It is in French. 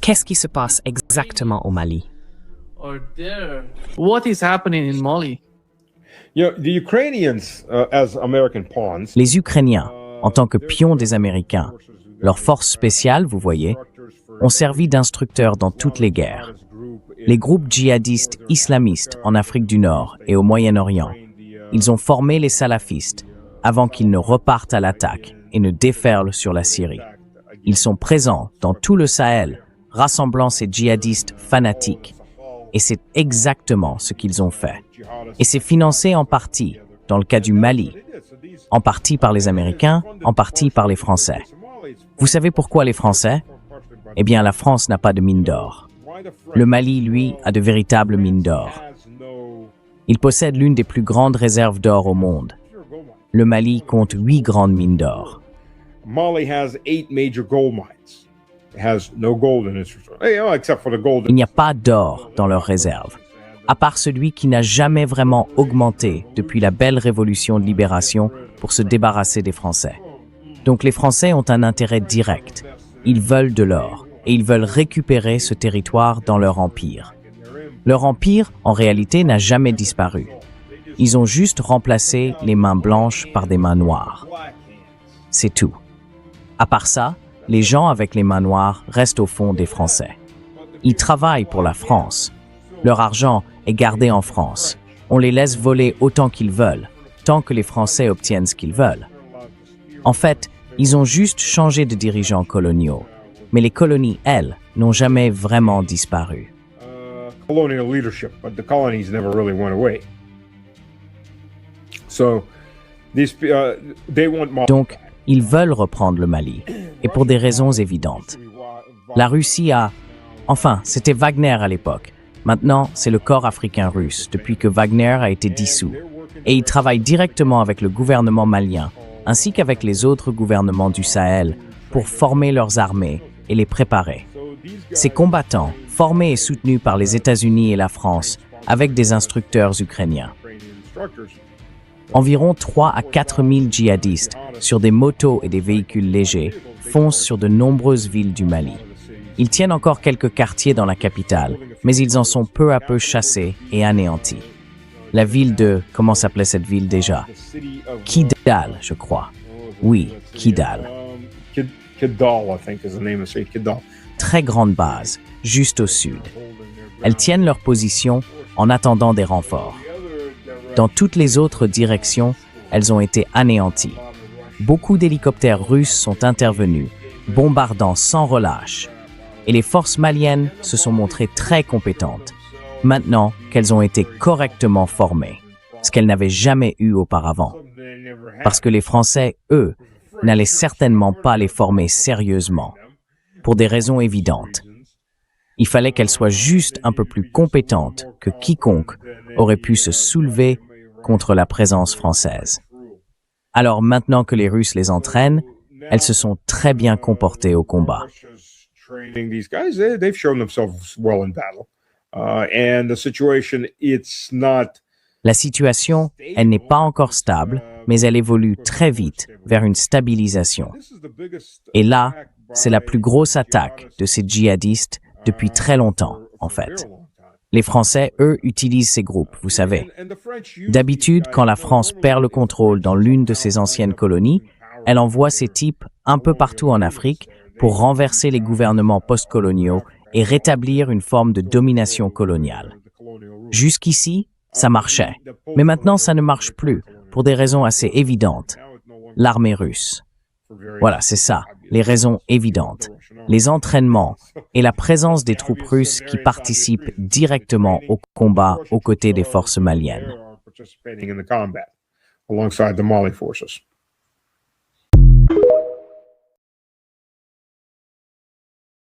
Qu'est-ce qui se passe exactement au Mali? What is happening in Mali? The Ukrainians, as American pawns, Les Ukrainiens, en tant que pions des Américains, leurs forces spéciales, vous voyez, ont servi d'instructeurs dans toutes les guerres. Les groupes djihadistes islamistes en Afrique du Nord et au Moyen-Orient, ils ont formé les salafistes avant qu'ils ne repartent à l'attaque et ne déferlent sur la Syrie. Ils sont présents dans tout le Sahel, rassemblant ces djihadistes fanatiques. Et c'est exactement ce qu'ils ont fait. Et c'est financé en partie, dans le cas du Mali, en partie par les Américains, en partie par les Français. Vous savez pourquoi les Français? Eh bien, la France n'a pas de mine d'or. Le Mali, lui, a de véritables mines d'or. Il possède l'une des plus grandes réserves d'or au monde. Le Mali compte 8 grandes mines d'or. Mali has 8 major gold mines. It has no gold in its reserve, except for the gold. Il n'y a pas d'or dans leurs réserves, à part celui qui n'a jamais vraiment augmenté depuis la belle révolution de libération pour se débarrasser des Français. Donc les Français ont un intérêt direct. Ils veulent de l'or et ils veulent récupérer ce territoire dans leur empire. Leur empire, en réalité, n'a jamais disparu. Ils ont juste remplacé les mains blanches par des mains noires. C'est tout. À part ça, les gens avec les mains noires restent au fond des Français. Ils travaillent pour la France. Leur argent est gardé en France. On les laisse voler autant qu'ils veulent, tant que les Français obtiennent ce qu'ils veulent. En fait, ils ont juste changé de dirigeants coloniaux. Mais les colonies, elles, n'ont jamais vraiment disparu. Colonial leadership, but the colonies never really went away. So, they want Mali. Donc, ils veulent reprendre le Mali, et pour des raisons évidentes. La Russie a... Enfin, c'était Wagner à l'époque. Maintenant, c'est le corps africain russe, depuis que Wagner a été dissous. Et ils travaillent directement avec le gouvernement malien, ainsi qu'avec les autres gouvernements du Sahel, pour former leurs armées et les préparer. Ces combattants, formés et soutenus par les États-Unis et la France, avec des instructeurs ukrainiens. Environ 3 à 4 000 djihadistes, sur des motos et des véhicules légers, foncent sur de nombreuses villes du Mali. Ils tiennent encore quelques quartiers dans la capitale, mais ils en sont peu à peu chassés et anéantis. La ville de... Comment s'appelait cette ville déjà? Kidal, je crois. Oui, Kidal. Kidal, I think, is the name of the city. Kidal. Très grande base, juste au sud. Elles tiennent leur position en attendant des renforts. Dans toutes les autres directions, elles ont été anéanties. Beaucoup d'hélicoptères russes sont intervenus, bombardant sans relâche. Et les forces maliennes se sont montrées très compétentes, maintenant qu'elles ont été correctement formées, ce qu'elles n'avaient jamais eu auparavant. Parce que les Français, eux, n'allaient certainement pas les former sérieusement, pour des raisons évidentes. Il fallait qu'elles soient juste un peu plus compétentes que quiconque aurait pu se soulever contre la présence française. Alors maintenant que les Russes les entraînent, elles se sont très bien comportées au combat. These guys, they've shown themselves well in battle. And the situation, it's not... La situation, elle n'est pas encore stable, mais elle évolue très vite vers une stabilisation. Et là, c'est la plus grosse attaque de ces djihadistes depuis très longtemps, en fait. Les Français, eux, utilisent ces groupes, vous savez. D'habitude, quand la France perd le contrôle dans l'une de ses anciennes colonies, elle envoie ces types un peu partout en Afrique pour renverser les gouvernements postcoloniaux et rétablir une forme de domination coloniale. Jusqu'ici, ça marchait. Mais maintenant, ça ne marche plus, pour des raisons assez évidentes. L'armée russe. Voilà, c'est ça, les raisons évidentes. Les entraînements et la présence des troupes russes qui participent directement au combat aux côtés des forces maliennes. Alongside the Mali forces.